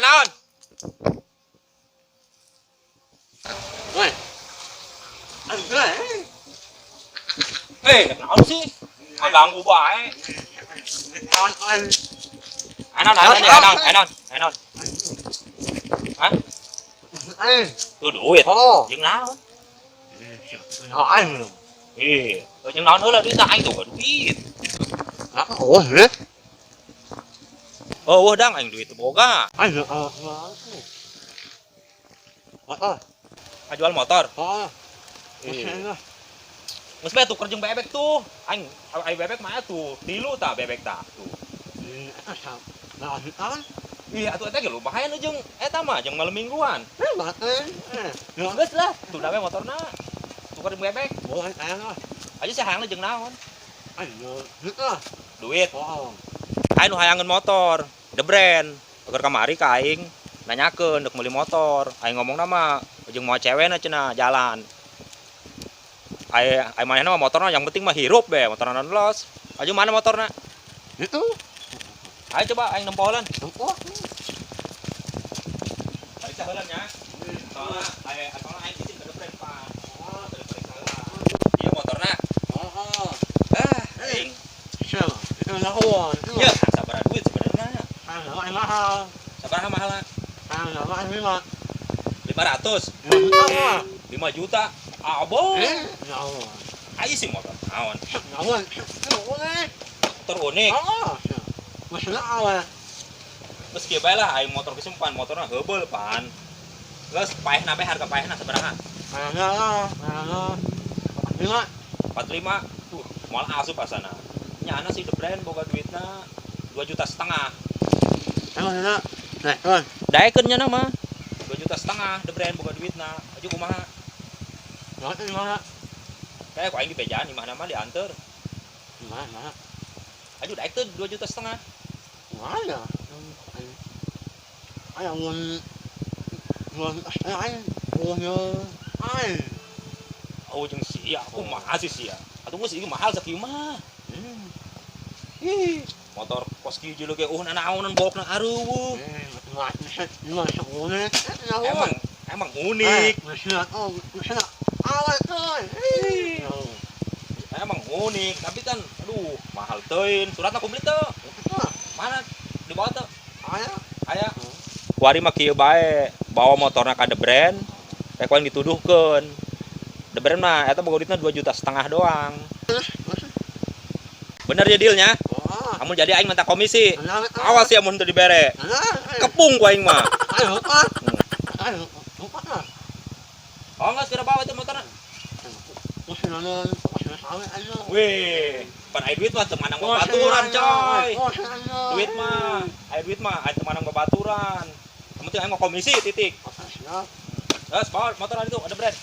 naon? Woi. Naon sih? Ganggu bae. Anon. Hah? Tuh duit. Jeung naon? Jeung naon heula duit aing tuh duit. Dang aing duit boga. Jual motor. Geus bae tuker jeung bebek tuh. Aing bebek mah tuh. 3 tah bebek tah tuh. Iya atuh eta ge lumayan jeung eta mah jeung malam mingguan. Geus lah, tuh da we motorna. Tuker jeung bebek. Aja sahangeun jeung naon? Duit. Aing nu hayangeun motor, The Brand. Keur kamari ka aing nanyakeun deuk meuli motor. Aing ngomongna mah jeung moal cewena cenah jalan. Aing manehna mah motorna yang penting mah hirup be, motorna los. Aju mana motorna? Itu. Ayo coba aing nempolan. Pariksa heula nya. Soalna aing izin ke The Brand Pak. Ieu motorna. Aing. Itu lawan. Ya, sabaraha duit sebenarnya. Sabaraha mahalna? 500. 5 juta. Abo. Ayo sih motor. Naon? Motor unik. Terus kieu bae lah aing motor kesimpan motorna heubeul pan. Geus paehna bae harga paehna sabaraha? 45. Tuh, moal asup asana. Nyana si The Brand boga duitna 2,5 juta. Daekeun nya mah. 2,5 juta The Brand boga duitna. Aju kumaha? Kayak ku aing di pejaan di mana mah dianter. Mana? Aju daekeun 2,5 juta. Mana? Ayo Oh jeung sia, kumaha sih sia? Atuh geus ieu mahal sakieu mah. Motor kos kieu jeung ge nanaonan bolokna areueuh. Emang unik. Emang unik, tapi kan aduh mahal teuing. Suratna komplit teu? Mana? Di bawah teu? Aya. Kuari mah kieu bae, bawa motorna ka The Brand. Rek kuing dituduhkeun. The Brand mah eta boga duitna 2,5 juta doang. Bener ya dealnya? Kamu jadi aing minta komisi. Awas ya mun teu dibere. Kepung ku aing mah. Oh enggak segera bawa itu motornya. Wih, pan air duit mah temanang babaturan coy. Duit mah air temanang babaturan. Kamu tuh aing mau komisi titik. Terus bawa motor itu ada brand.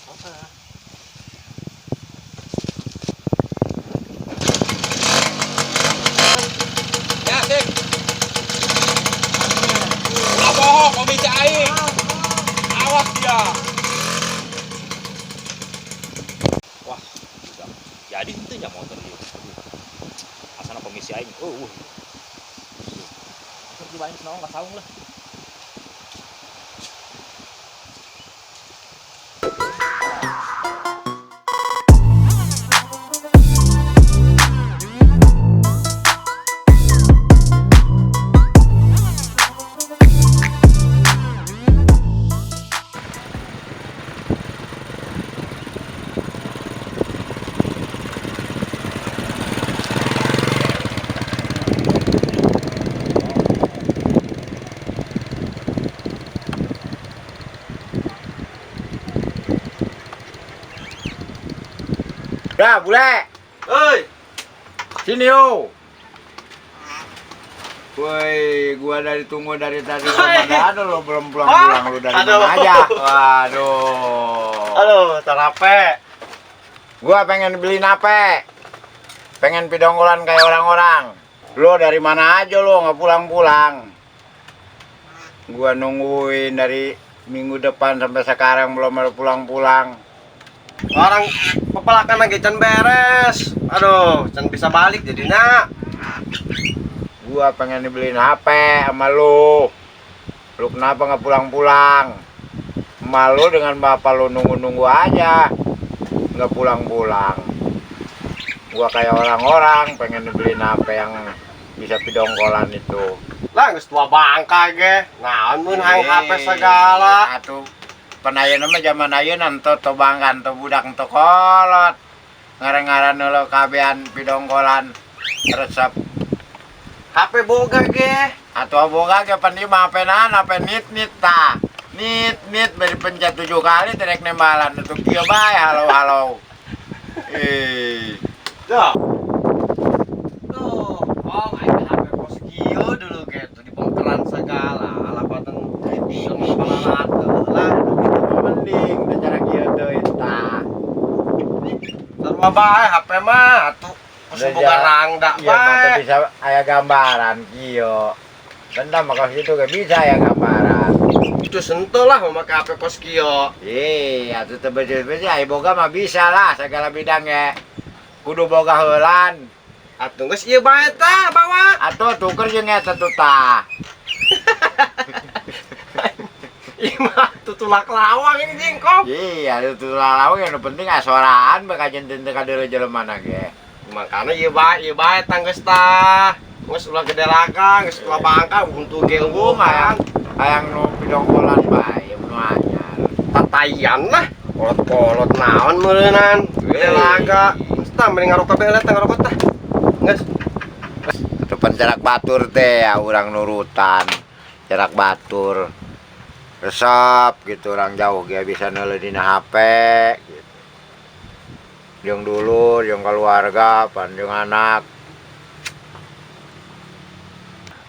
Ya, sik. Ulah bohong komisi aing. Awas dia. Wah, udah. Jadi itu nya motor ieu. Asana komisi aing. Motor di bae naon enggak saung lah. Dah, bule. Hei. Sini yo. Woi, gua tunggu dari tadi Ramadan lo belum pulang-pulang lu dari mana aja. Waduh. Halo, tarape. Gua pengen beli nape. Pengen pidongkolan kayak orang-orang. Lo dari mana aja lo nggak pulang-pulang? Gua nungguin dari minggu depan sampai sekarang belum ada pulang-pulang. Orang pepelakan lagi can beres. Aduh, can bisa balik jadinya. Gua pengen dibeliin HP sama lu. Lu kenapa nggak pulang-pulang? Malu dengan bapak lu nunggu-nunggu aja, nggak pulang-pulang. Gua kayak orang-orang pengen beliin HP yang bisa pidongkolan itu. Lah geus tua bangka ge. Naon mun hang HP segala. Atuh panayeuna mah zaman ayeuna ento to bangkan to budak ento kolot. Ngaran-ngaran lo kabehan pidongkolan resep. HP boga ge. Atau boga ge pan ieu mah HP-na HP nit ta. Nit bari pencet 7 kali terek nembalan untuk kieu bae halo. Tuh. Tuh, oh aing HP pos kieu dulu gitu di bongkaran segala. Alapatan film kepala lah itu mending teh cara kieu teh tah. Sarua bae HP mah atuh kudu boga rangda Iya mah teh bae. bisa aya gambaran kieu. Benda mah itu ge bisa aya gambaran. Itu sentuh lah memakai HP pos kieu. Atuh teh beje-beje aya boga mah bisa lah segala bidang ya. Kudu boga heulan. Atuh geus ieu bae tah bawa. Atuh tuker jeung eta tuh tah. Ieu mah tutulak lawang ini jingkong. Itu lalau yang penting asoraan bakal jenten teh ka deureuh jelemana ge. Makana ieu bae tah geus tah. Geus ulah gede raga, geus tua bangka untuk ge Untung hayang nu pidongkolan bae nu anyar. tatayan lah. Kolot-kolot naon meureunan. Gede raga. Tah mending ngarokok bae tah ngarokok tah. Geus. Atuh pencerak batur teh ya urang nurutan. Cerak batur. Resep gitu orang jauh ge bisa neuleun dina HP gitu. Jeung dulur, jeung keluarga, pan jeung anak.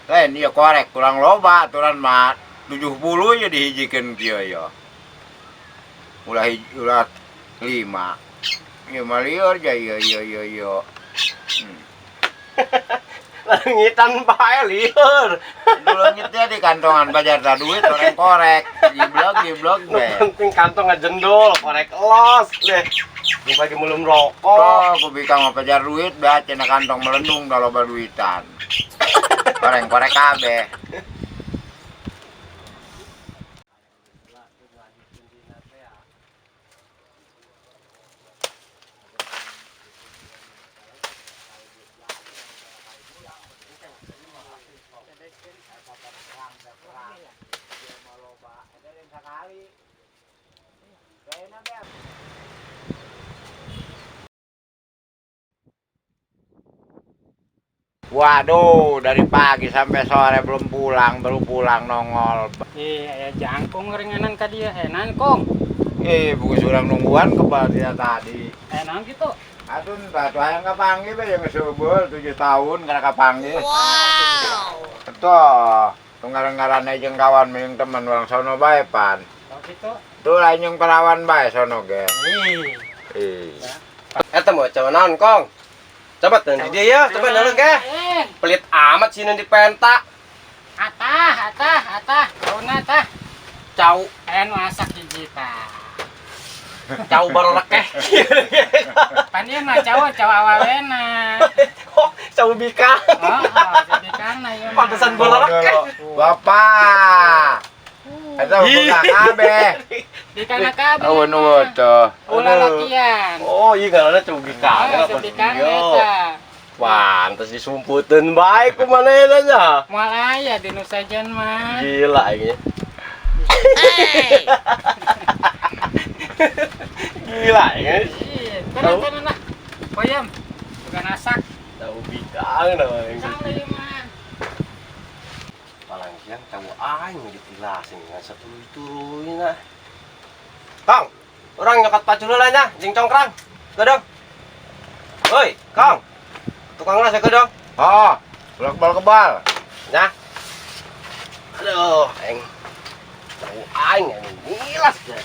Lain ieu korek kurang loba aturan mah 70 ya dihijikeun kieu ya. Ulah 5. Ieu mah lieur ja ieu. Langitan bae lieur. Dulu ngitnya di kantongan bajar ta duit orang korek. Giblog Nu be. penting kantong ngajendol, korek los deh. Jeung bagi mulum rokok. Oh, kubikang mah pajar duit bae cenah kantong melendung da loba duitan. Korek kabeh. Waduh, dari pagi sampai sore belum pulang, baru pulang nongol. Aya jangkung ringanan ka dieu. Naon, Kong? Bukan surang nungguan kebal dia tadi. Naon gitu? Aduh, tuh hayang kapanggih be yang seubul 7 tahun karena kapanggih. Wow. Tuh, tunggaran-ngaran jeung kawan jeung teman orang sono bae pan. Oh gitu. Tuh lain yang perawan bae sono ge. Eta mau coba naon, Kong? Coba teh di dia ya, coba dulu ge. Pelit amat sih di penta. Atah. Kauna tah. Cau, Nu asak hiji tah. cau barekeh. Pan ieu mah caw awalena. Oh, cau bika. Jadi kana ieu. Pantesan barekeh. Bapak. Eta buka kabeh. Di kana kabeh. Awan tuh. Ulah lakian. Oh, iya ngaranna cau bika. Jadi kana eta. Pantes disumputeun bae ku manehna nya. Moal aya di nu sajen mah. Gila ini. Gila ya. Iya, tenan lah. Payam. Bukan asak. Tahu bikang namanya. Sang deui mah. Palang siang tahu aing ditilasin ngan saturuy-turuy nah. Kang, orang nyokat pacu heula nya, jeung congkrang. Gedong. Hoi, Kang. Tukang lah saya gedong. Oh, kebal. Nya. Aduh, aing. Tahu aing ngilas deh.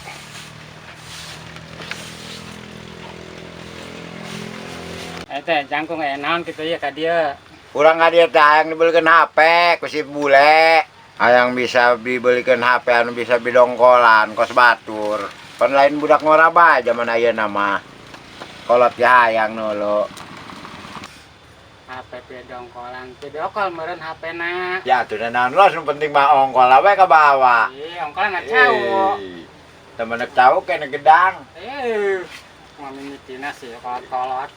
Eta jangkung naon kitu ya ka dieu. Urang ka dieu teh hayang dibelikeun HP ku si bule. Hayang bisa dibelikeun HP anu bisa bidongkolan kos batur. Pan lain budak ngora bae zaman ayeuna mah. Kolot ya hayang nulu. HP dongkolan video call meureun HP-na. Ya tuh naon los nu penting mah ongkol we ka bawa. Ongkolan na cau. Temenek cau kene gedang. Mamimitina sih kolot-kolot.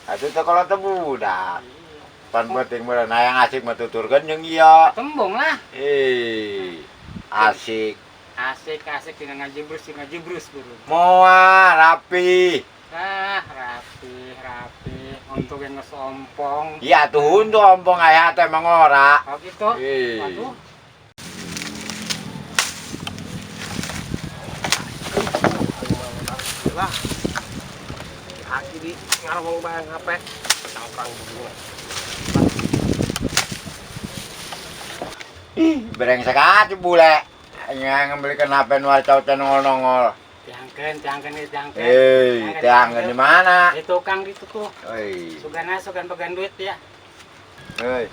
Atuh teh kalau teh budak. Pan penting meureun hayang asik mah tuturkeun jeung ieu. Tembung lah. Asik. Asik dengan ngajibrus buru. Moal rapi. Rapi. Untuk yang ngesompong. Iya tuh untuk ompong aya teh mangora. Oh gitu. Waduh. Lah. Aki di ngarong bayang HP. Cangkrang begini. Brengsek aja bule. Yang ngambilkan HP nu cau teh nongol-nongol. Tiangkeun. Tiangkeun di mana? Di tukang gitu tuh. Euy. Sugan pegang duit ya. Euy.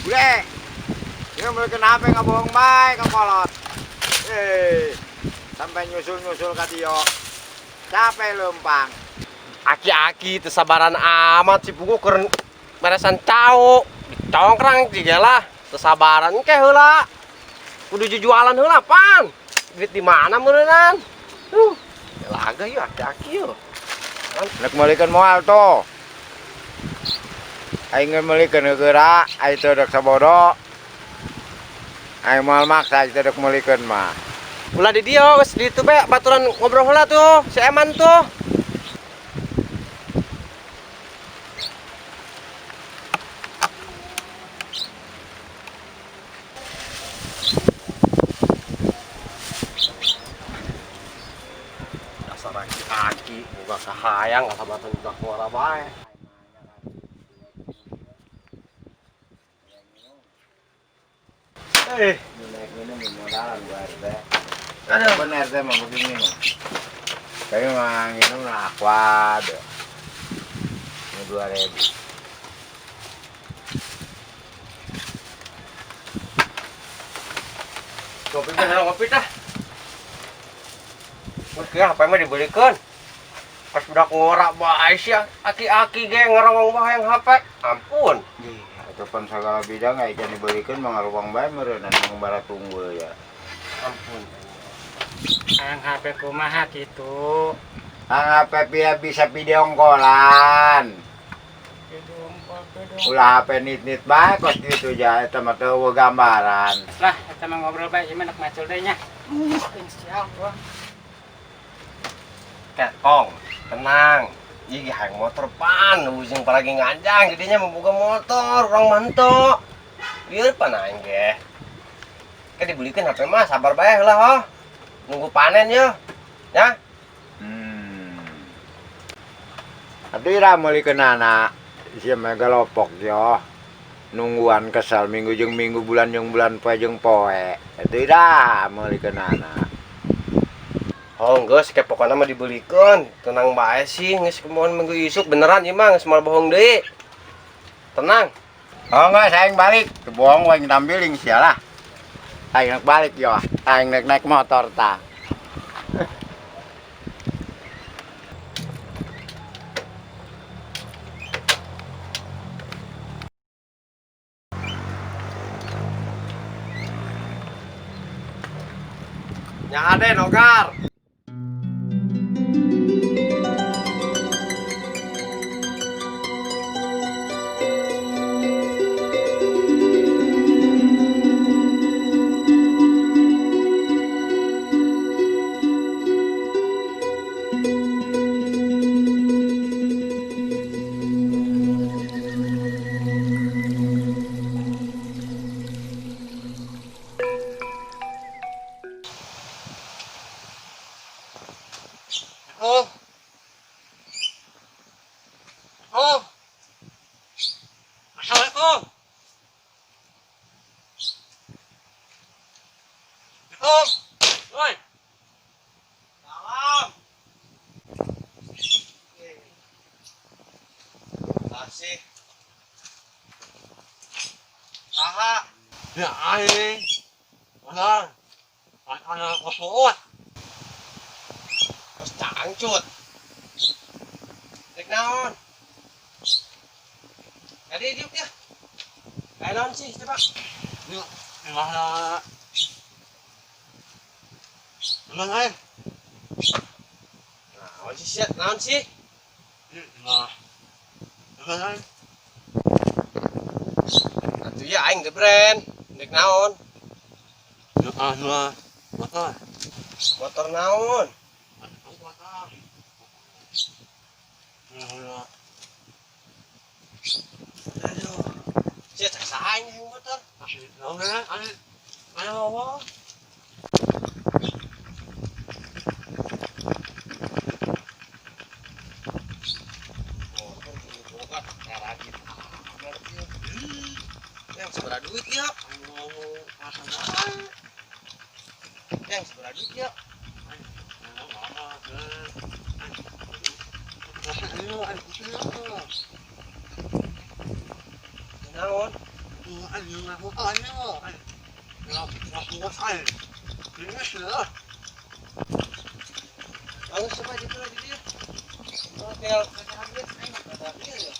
Bule. Dia ngambilkan HP ngabohong bae ka kolot. Sampai nyusul ka dieu. Capek lempang. Aki-aki tesabaran amat si pugu keur beresan cau. Congkrang juga lah. Tesabaran ke heula. Kudu jualan heula pan. Duit di mana meureunan? Laga yuk aki-aki yuk. Nek meulikeun moal to. Aing meulikeun geura, ai teu dek sabodo. Aing moal maksa teu dek meulikeun mah. Ulah di dia wes di itu be baturan ngobrol heula tuh si Eman tuh. Dasar aki-aki buka kahayang asabatan juga kuara bae. Minum modalan gua teh. Aduh bener teh mah begini mah. Kayak mah minum aqua deh. Ini 2.000. Kopi teh kopi teh. Mun kieu HP mah dibelikeun. Pas budak ngorak bae sia aki-aki ge ngarongong bae yang HP. Ampun. Atau pan segala bidang aya can dibelikeun mah ngaruang bae meureun anu barat tunggul ya. Ampun. Ang HP kumaha gitu. Ang HP bisa video call-an. Ulah HP nit-nit bae kos gitu ja eta mah teu gambaran. Lah, eta mah ngobrol bae ieu mah nak macul deui nya. Insyaallah. Kong, tenang. Ih, hayang motor pan, ujung palagi nganjang jadinya membuka motor, orang manto. Biar pan aing ge. Kan dibelikan HP mah sabar bae heula ho. Nunggu panen ya. Ya. Atuh ira meulikeun anak. Sia mah galopok yo. Nungguan kesal minggu jeung minggu, bulan jeung bulan, poe jeung poe. Atuh ira meulikeun anak. Oh, geus ke pokona mah dibelikeun. Tenang bae sih, geus kemohon minggu isuk beneran ieu mah geus moal bohong deui. Tenang. Oh enggak, saya balik. Bohong wae ngambiling sialah. Aing nak balik yo. Aing naik motor ta. Nya ade nogar. Oh. Assalamualaikum. Woi. Salam. Kasih. Aha. Ya aing. Benar. Anak kosot. Bangcut. Dek naon? Kadi diuk ya. Kayak naon sih coba. Yuk, gimana? Naon ae? Naon sih siat naon sih? Nah. Naon ae? Atuh ya aing gebren. Dek naon? Nah. Motor. Motor naon? Motor. Nah. Aduh. Siat sasain yang motor. Naon ae? Ayo. Yang seberapa duit ya? Yang seberapa duit ya? Naon? Aku coba di dia. Hotel kata habis aing kata habis ya.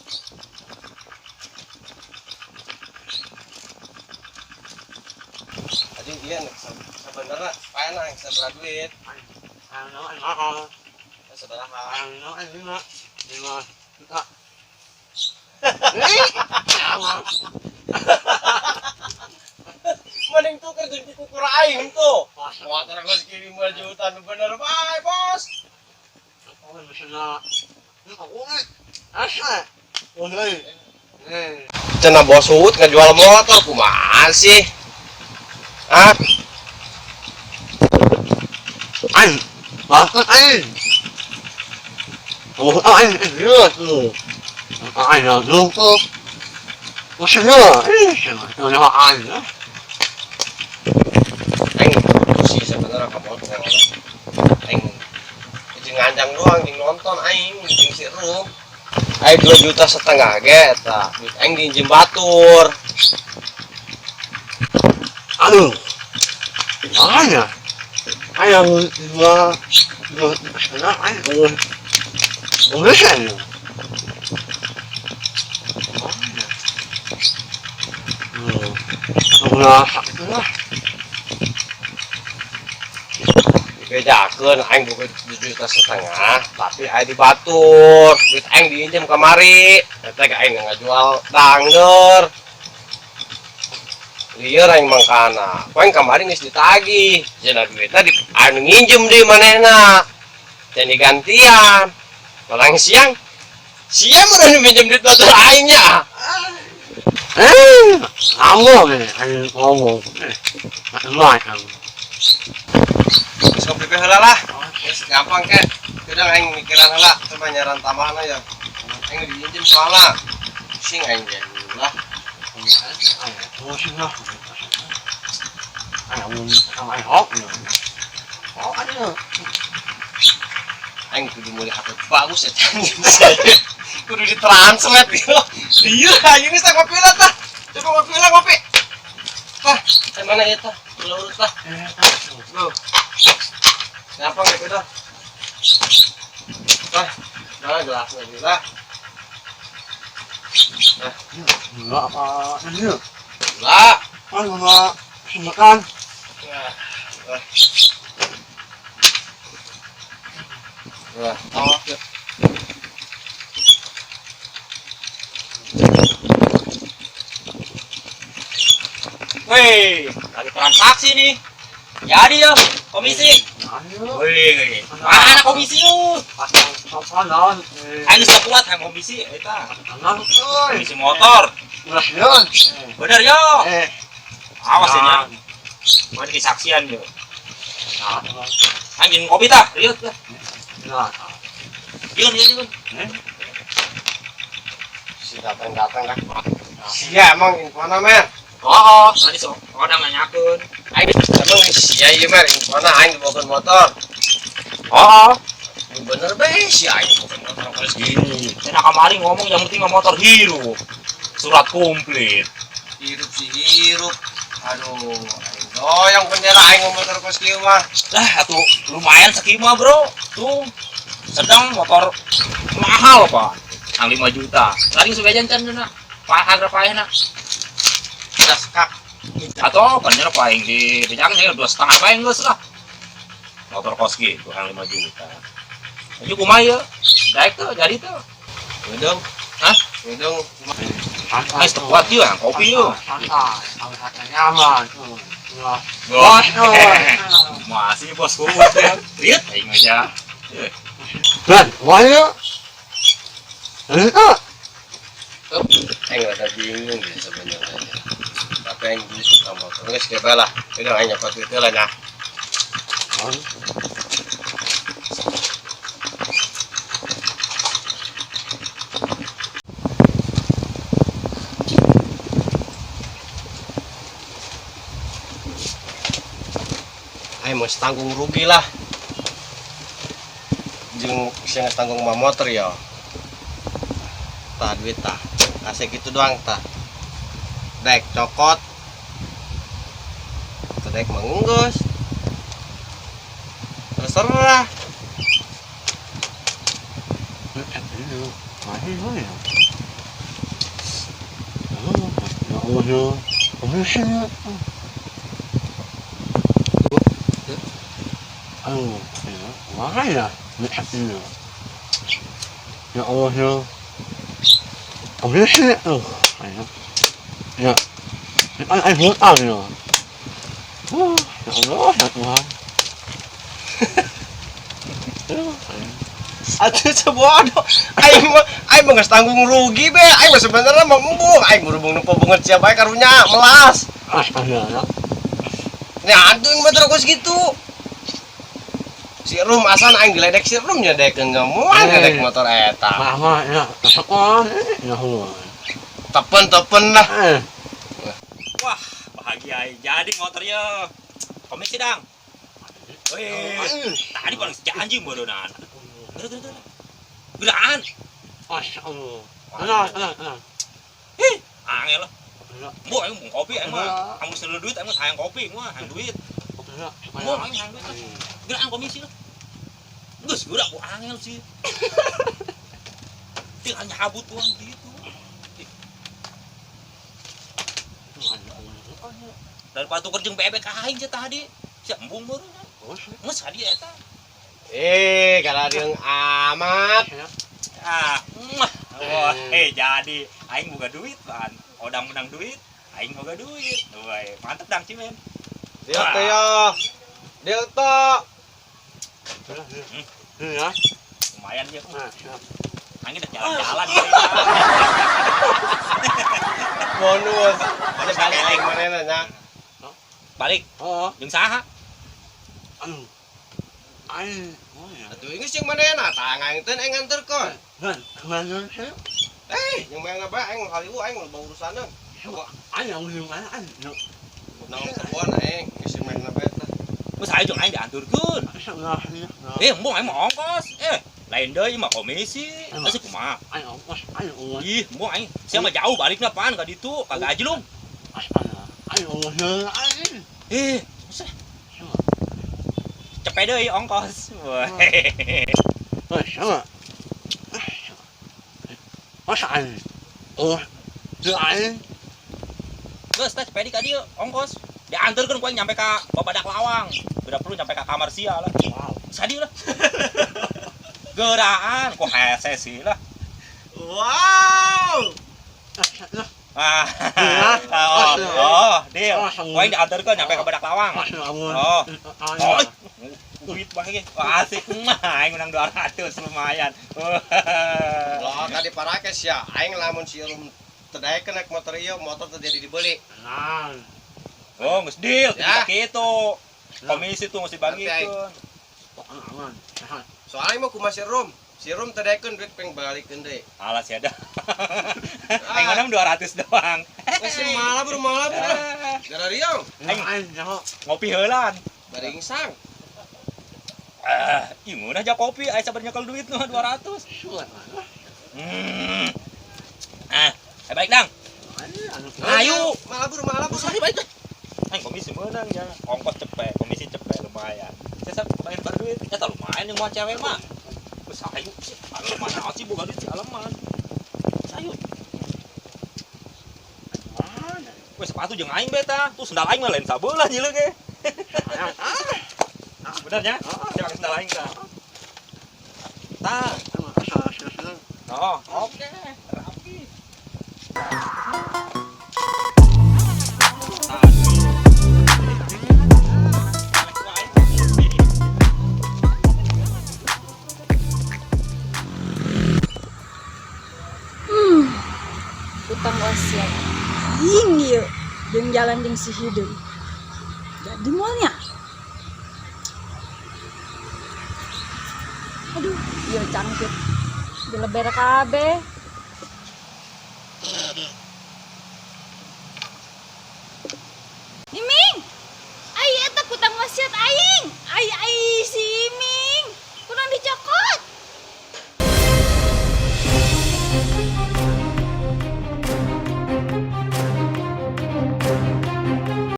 Aduh dia sebenarnya supaya nang seberapa duit? Seberapa? Mending tuh kerja di kukur aing tuh. Motor gua sekirim 5 juta bener bae, Bos. Cenah bos Uut ngejual motor kumaha sih? Hah? Anh, bahkan anh. Oh, anh lihat tuh. Anh langsung tuh. Maksudnya, sama anh. Aing sih sebenarnya ke motor. Aing jeung nganjang doang jeung nonton aing jeung si Rum. Aing 2,5 juta ge eta. Aing dinjem batur. Aduh. Gimana? Ayam dua setengah ayam bisa ya? Udah lah. Dibedakeun aing bukan 2,5 juta, tapi aing dibatur. Duit aing diinjem kamari. Eta ge aing ngajual dangder. Lieur aing mangkana. Poeng kamari geus ditagih. Cenah duitna anu nginjem deui manehna. Dan digantian. Orang siang udah minjem duit batur aing nya. Ngomong ya, ayo ngomong. Emak kamu. Geus kopi heula lah. Geus gampang ke. Udah aing mikiran heula, coba nyaran tambahan aja. Aing diinjem soalna. Sing aing jadi lah. Aing kudu mulai HP bagus ya canggih. Kudu ditranslate gitu. Iya, aing geus ngopi lah tah. Coba ngopi lah ngopi. Tah, teh mana ya tah? Urut tah. Loh. Gampang gitu dah. Tah, dah gelas lagi lah. Enggak apa ini? Lah. Enggak. Makan. Wah, oh. Wih, lagi transaksi nih. Jadi ya, komisi. Wih, mana komisi yuk? Apa non? Ayo bisa kuat yang komisi, eta. Komisi motor. Bener. Bener yo. Awas ini. Buat kesaksian yo. Anjing kopi tah, lihat tah. Yun. Si datang kan. Sia emang infona mer. Oh, tadi sok orang nanyakeun. Aing emang sia ieu mer infona aing dibawakeun motor. Oh, Bener be si aing dibawakeun motor geus gini. cenah kamari ngomong yang penting motor hirup. Surat komplit. Hirup. Aduh, aing doyong bendera aing motor kos kieu mah. Lah, atuh lumayan sakima, Bro. Tuh. sedang motor mahal pak, yang 5 juta. Laring sudah jantan na, harga payah na. Kita sekak. Atau banyak paling di jangan saya 2,5 paling guys lah. Motor kos gitu, yang 5 juta. Jadi kumaya, baik tuh, jadi tuh. Udung. Hah? Udung. Ay, kuat yun, ang kopi yun. Nyaman. Bos, masih bos kuat ya. Lihat, aing aja. Dan, wanya. Aing rada bingung ya sebenarnya. Tapi aing dulu suka motor. Geus ge bae lah. Udah aing nyapat itu lah nya. Aing mesti tanggung rugi lah. Jeung sing tanggung mah motor ya. Tah duit tah. Asik gitu doang tah. Dek cokot. Dek mengunggus. Terserah. Makanya ya Allah ya sih ya buat ya ya Allah ya Tuhan Atuh sebodoh. Aing mah geus tanggung rugi be. Aing mah sebenarnya mah embung. Aing berhubung nu pabungeut sia bae karunya melas. astaga ya Nya atuh mah terus gitu. Si Rum asan aing diledek si Rum nya dekeun moal ngadek motor eta. mama ya sekolah ya Allah Tepen lah. Wah, bahagia jadi motornya. Komisi dang. Wih, tadi paling janji bodonan. Geraan. Masya Allah tenang Ih, angel lah. Bu, aing mau kopi, aing mah. Kamu selalu duit, aing mah sayang kopi, aing mah hayang duit. Bu, aing hayang duit. Geraan komisi lah. Geus geura bu angel sih. Tinggal nyabut doang gitu. Daripada tuker jeung bebek aing teh tadi. Sia embung baru. Nges hadiah eta. Kalau yang amat. Wah, jadi aing boga duit kan. Odang menang duit, aing boga duit. Woi, mantep dang Cimen. Deal teh ya. Deal teh. ya Lumayan ya. nah Aing udah jalan-jalan. Bonus. Ada balik aing manehna nya. Balik oh jeung saha? aduh aing oh ya Atuh geus jeung manehna tah aing teh aing nganterkeun. dan kemarin saya Yang mana bae aing haliwu aing loba urusaneun. aing yang belum aing Nang kebon aing geus main bae tah. Geus aing jeung aing dianturkeun. Embung aing mah ongkos. Lain deui mah komisi. Geus kumaha? aing ongkos aing ongkos Ih, embung aing. Sia mah jauh balikna pan ka ditu, ka Gajlung. aing ongkos aing Usah. Cepet deui ongkos. Wah. sama masa aing oh dia aing Geus teh cepet ka dieu ongkos. Diantarkeun ku aing nyampe ka Babadak Lawang. Beda perlu nyampe ka kamar sia lah. wow Sadieu lah. Geraan kok hese sih lah. Wow. Deal. Ku aing diantarkeun nyampe ka Badak Lawang. Oh. Oh. Duit bae ge. Wah, asik mah aing menang 200 lumayan. Lah tadi parake sia aing lamun si Rum tedaekeun naik motor ieu motor teh jadi dibeli. nah Oh, geus deal Ya. kitu. Komisi tuh mesti bagikeun. aman sehat Soalnya mau kumaha si Rum. Si Rum tedaekeun duit peng balikeun deui. Alas ya dah. Aing nganam 200 doang. Geus malah bro malah bro. Gara riang aing jaho Ngopi heulan. bari insang. Ieu meunah aja kopi, aya sabar nyekel duit mah 200. suat Baik dang. Ayo. Malah bro malah bro. Usah baik deh. Aing komisi meunang ya. Ongkos cepet, komisi cepet lumayan. Saya bayar duit, eta lumayan yang mau cewek mah. Besar Tadi si alaman. Sayut. Mana? Wes sepatu jeung aing beta. Tuh sendal aing mah lain sabeula nyileung ge. Benernya? Siapa ke sendal aing tah? Tah. Oh, oke. Rapi. Utang wasiat tinggi yuk jeung jalan jeung si hideung jadi moalnya aduh ieu cangkit dileber kabeh